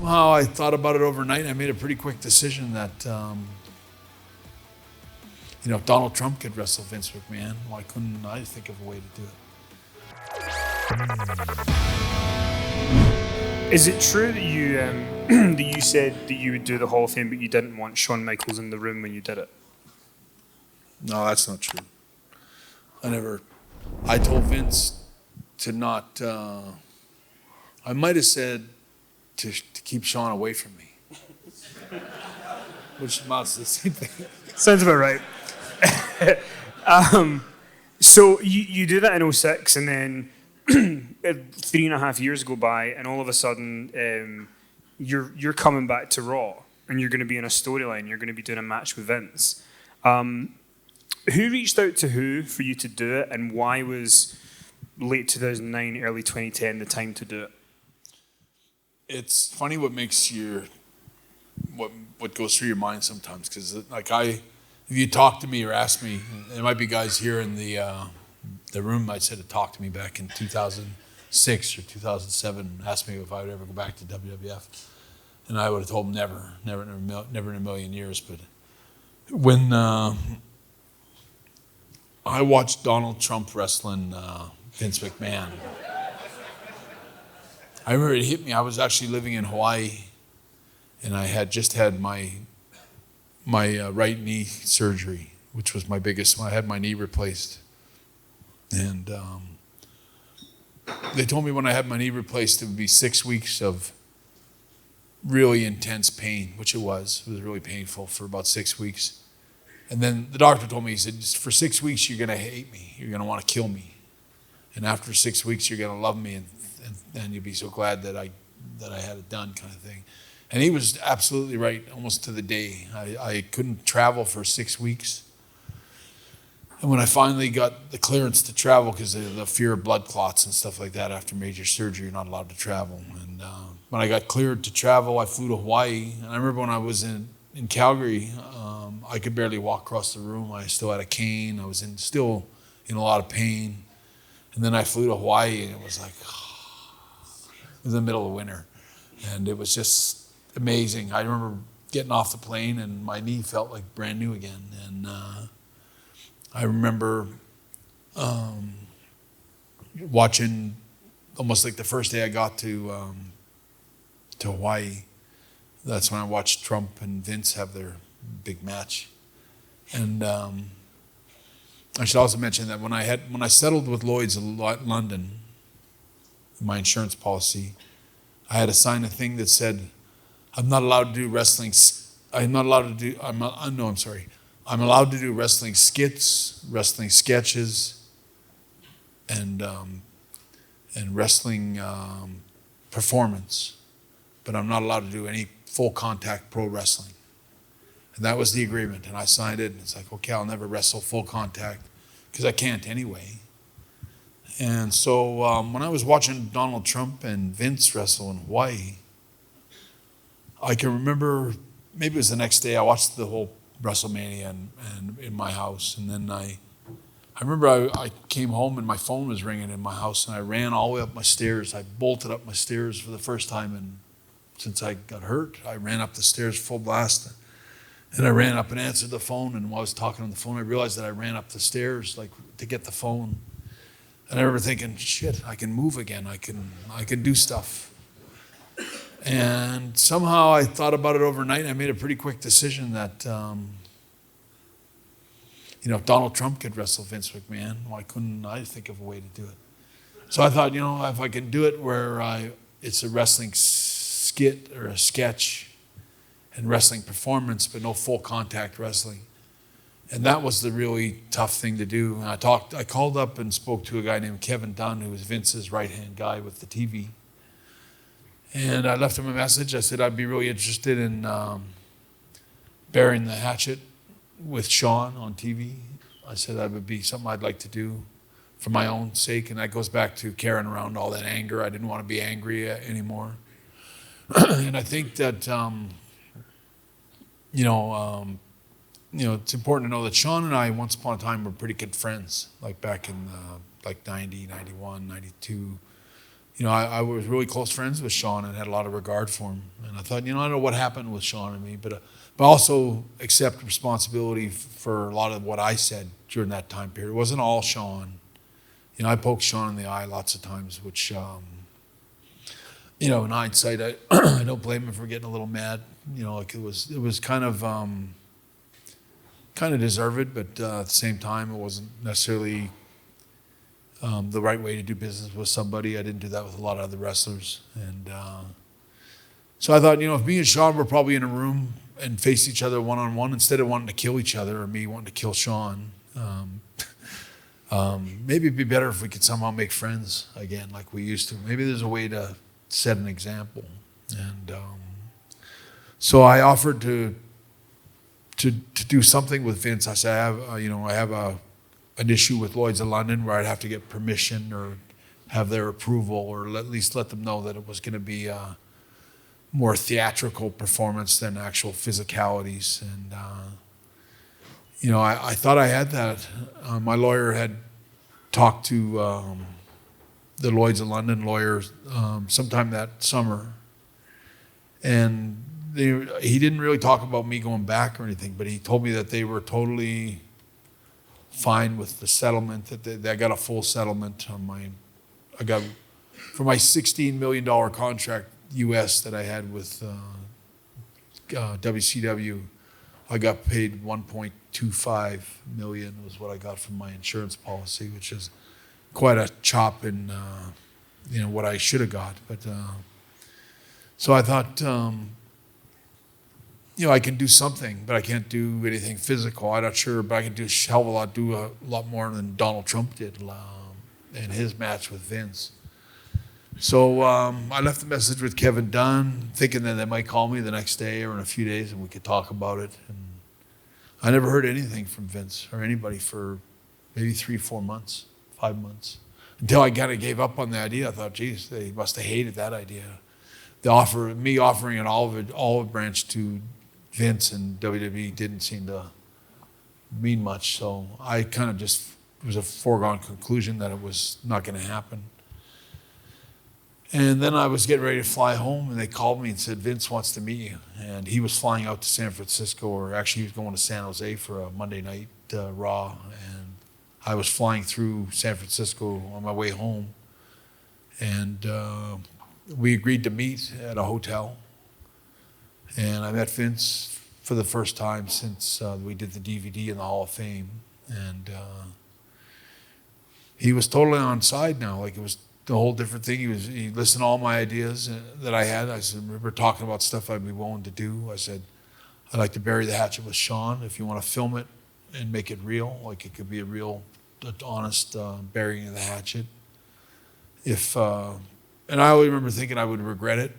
somehow I thought about it overnight. I made a pretty quick decision that, if Donald Trump could wrestle Vince McMahon, why couldn't I think of a way to do it? Is it true that you that you said that you would do the Hall of Fame, but you didn't want Shawn Michaels in the room when you did it? No, that's not true. I told Vince to not, I might have said to keep Shawn away from me, which amounts to the same thing. Sounds about right. So you do that in 2006, and then 3.5 years go by, and all of a sudden you're coming back to Raw, and you're going to be in a storyline. You're going to be doing a match with Vince. Who reached out to who for you to do it, and why was late 2009, early 2010 the time to do it? It's funny what makes what goes through your mind sometimes, because if you talk to me or ask me, there might be guys here in the room I said to talk to me back in 2006 or 2007, asked me if I would ever go back to WWF, and I would have told them never in a million years. But when I watched Donald Trump wrestling Vince McMahon, I remember it hit me. I was actually living in Hawaii, and I had just had my right knee surgery, which was my biggest one. I had my knee replaced. And they told me when I had my knee replaced, it would be 6 weeks of really intense pain, which it was. It was really painful for about 6 weeks. And then the doctor told me, he said, for 6 weeks, you're going to hate me. You're going to want to kill me. And after 6 weeks, you're going to love me, and you'll be so glad that I had it done, kind of thing. And he was absolutely right, almost to the day. I couldn't travel for 6 weeks. And when I finally got the clearance to travel, because of the fear of blood clots and stuff like that, after major surgery, you're not allowed to travel. And when I got cleared to travel, I flew to Hawaii. And I remember when I was in Calgary, I could barely walk across the room. I still had a cane. I was still in a lot of pain. And then I flew to Hawaii, and it was like, it was in the middle of winter. And it was just amazing. I remember getting off the plane, and my knee felt like brand new again. And I remember watching, almost like the first day I got to Hawaii, that's when I watched Trump and Vince have their big match. And I should also mention that when I settled with Lloyd's in London, my insurance policy, I had to sign a thing that said, I'm allowed to do wrestling skits, wrestling sketches, and wrestling performance, but I'm not allowed to do any full contact pro wrestling. And that was the agreement, and I signed it, and it's like, okay, I'll never wrestle full contact, because I can't anyway. And so when I was watching Donald Trump and Vince wrestle in Hawaii, I can remember, maybe it was the next day, I watched the whole WrestleMania and in my house. And then I remember I came home and my phone was ringing in my house, and I ran all the way up my stairs. I bolted up my stairs for the first time since I got hurt. I ran up the stairs full blast. And I ran up and answered the phone, and while I was talking on the phone, I realized that I ran up the stairs to get the phone. And I remember thinking, shit, I can move again. I can do stuff. And somehow I thought about it overnight. I made a pretty quick decision that, if Donald Trump could wrestle Vince McMahon, why couldn't I think of a way to do it? So I thought, if I can do it where it's a wrestling skit or a sketch and wrestling performance, but no full contact wrestling. And that was the really tough thing to do. And I called up and spoke to a guy named Kevin Dunn, who was Vince's right-hand guy with the TV. And I left him a message. I said I'd be really interested in burying the hatchet with Shawn on TV. I said that would be something I'd like to do for my own sake. And that goes back to carrying around all that anger. I didn't want to be angry anymore. And I think that, it's important to know that Shawn and I, once upon a time, were pretty good friends. Like back in 90, 91, 92. I was really close friends with Sean and had a lot of regard for him. And I thought, I don't know what happened with Sean and me, but also accept responsibility for a lot of what I said during that time period. It wasn't all Sean. I poked Sean in the eye lots of times, which, in hindsight, I don't blame him for getting a little mad. It was kind of deserved, but at the same time, it wasn't necessarily the right way to do business with somebody. I didn't do that with a lot of other wrestlers. And so I thought, if me and Sean were probably in a room and faced each other one-on-one, instead of wanting to kill each other or me wanting to kill Sean, maybe it'd be better if we could somehow make friends again like we used to. Maybe there's a way to set an example. And so I offered to do something with Vince. I said, I have an issue with Lloyd's of London where I'd have to get permission or have their approval, or at least let them know that it was going to be a more theatrical performance than actual physicalities. And I thought I had that. My lawyer had talked to the Lloyd's of London lawyers sometime that summer, and he didn't really talk about me going back or anything, but he told me that they were totally fine with the settlement, that I got a full settlement on for my $16 million contract US that I had with WCW. I got paid $1.25 million was what I got from my insurance policy, which is quite a chop in what I should have got. But so I thought, I can do something, but I can't do anything physical. I'm not sure, but I can do a lot more than Donald Trump did in his match with Vince. So I left a message with Kevin Dunn, thinking that they might call me the next day or in a few days and we could talk about it. And I never heard anything from Vince or anybody for maybe 3-4 months, 5 months, until I kind of gave up on the idea. I thought, geez, they must have hated that idea. Me offering an olive branch to Vince and WWE didn't seem to mean much. So I kind of it was a foregone conclusion that it was not going to happen. And then I was getting ready to fly home, and they called me and said, Vince wants to meet you. And he was flying out to San Francisco, or actually he was going to San Jose for a Monday night Raw. And I was flying through San Francisco on my way home. And we agreed to meet at a hotel. And I met Vince for the first time since we did the DVD in the Hall of Fame. And he was totally on side now. Like, it was the whole different thing. He listened to all my ideas that I had. I said, we were talking about stuff I'd be willing to do. I said, I'd like to bury the hatchet with Sean. If you want to film it and make it real, like it could be a real, honest burying of the hatchet. And I always remember thinking I would regret it.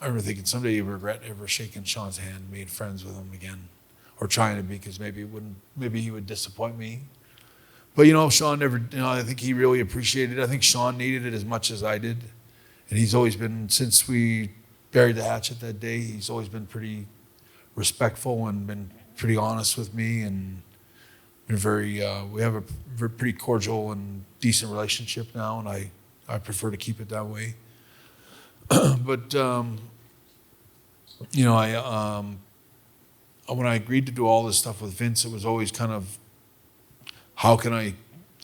I remember thinking someday you regret ever shaking Sean's hand, being friends with him again, or trying to be, because maybe he would disappoint me. But Sean never, I think he really appreciated it. I think Sean needed it as much as I did. And he's always been, since we buried the hatchet that day, he's always been pretty respectful and been pretty honest with me, and been we have a pretty cordial and decent relationship now, and I prefer to keep it that way. But, when I agreed to do all this stuff with Vince, it was always kind of, how can I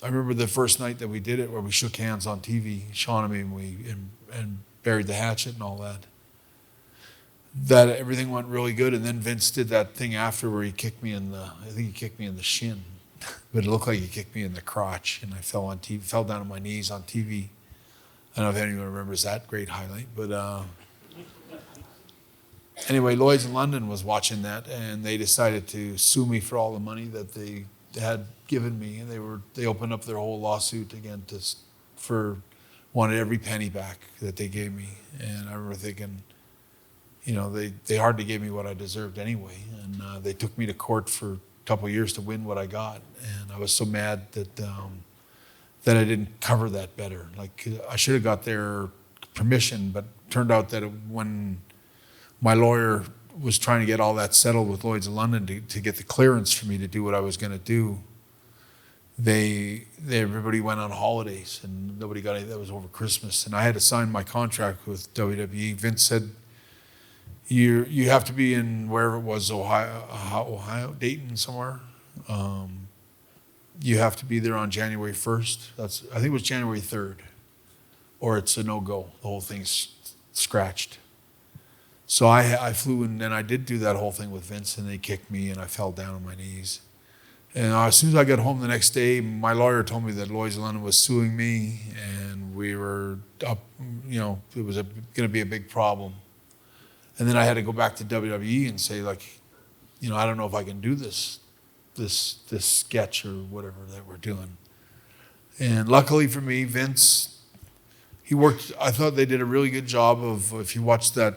remember the first night that we did it, where we shook hands on TV, Sean and me, and buried the hatchet and all that. That everything went really good, and then Vince did that thing after where he kicked me in the shin, but it looked like he kicked me in the crotch, and I fell down on my knees on TV. I don't know if anyone remembers that great highlight, but anyway, Lloyd's in London was watching that, and they decided to sue me for all the money that they had given me, and they opened up their whole lawsuit again wanted every penny back that they gave me. And I remember thinking, they hardly gave me what I deserved anyway, and they took me to court for a couple of years to win what I got, and I was so mad that I didn't cover that better. Like, I should have got their permission, but turned out that when my lawyer was trying to get all that settled with Lloyd's of London to get the clearance for me to do what I was going to do, everybody went on holidays and nobody got it. That was over Christmas, and I had to sign my contract with WWE. Vince said, you have to be in wherever it was, Ohio, Dayton somewhere. You have to be there on January 1st. I think it was January 3rd, or it's a no-go. The whole thing's scratched. So I flew in, and I did do that whole thing with Vince, and they kicked me, and I fell down on my knees. And as soon as I got home the next day, my lawyer told me that Lloyd's of London was suing me, and we were up, it was going to be a big problem. And then I had to go back to WWE and say, like, I don't know if I can do this sketch or whatever that we're doing. And luckily for me, Vince, I thought they did a really good job of, if you watch that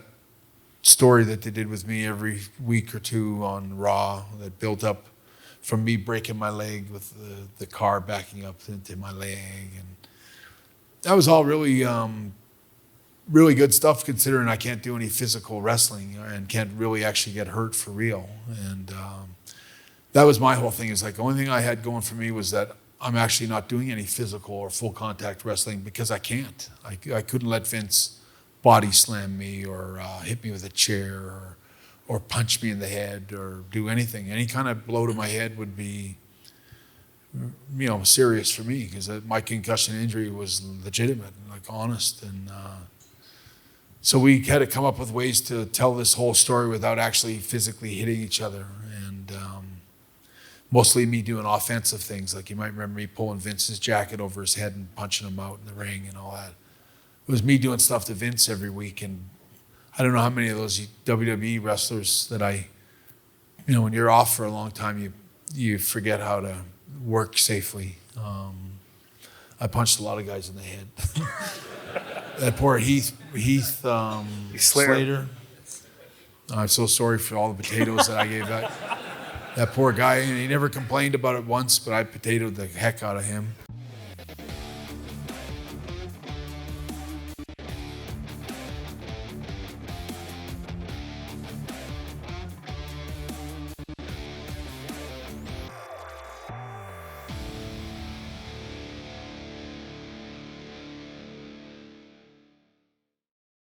story that they did with me every week or two on Raw, that built up from me breaking my leg with the car backing up into my leg. And that was all really, really good stuff, considering I can't do any physical wrestling and can't really actually get hurt for real. And that was my whole thing, is like the only thing I had going for me was that I'm actually not doing any physical or full contact wrestling because I can't. I couldn't let Vince body slam me or hit me with a chair or punch me in the head or do anything. Any kind of blow to my head would be, serious for me, because my concussion injury was legitimate and like honest. And so we had to come up with ways to tell this whole story without actually physically hitting each other. And mostly me doing offensive things. Like you might remember me pulling Vince's jacket over his head and punching him out in the ring and all that. It was me doing stuff to Vince every week. And I don't know how many of those WWE wrestlers that when you're off for a long time, you forget how to work safely. I punched a lot of guys in the head. That poor Heath Slater. I'm so sorry for all the potatoes that I gave that poor guy. And he never complained about it once, but I potatoed the heck out of him.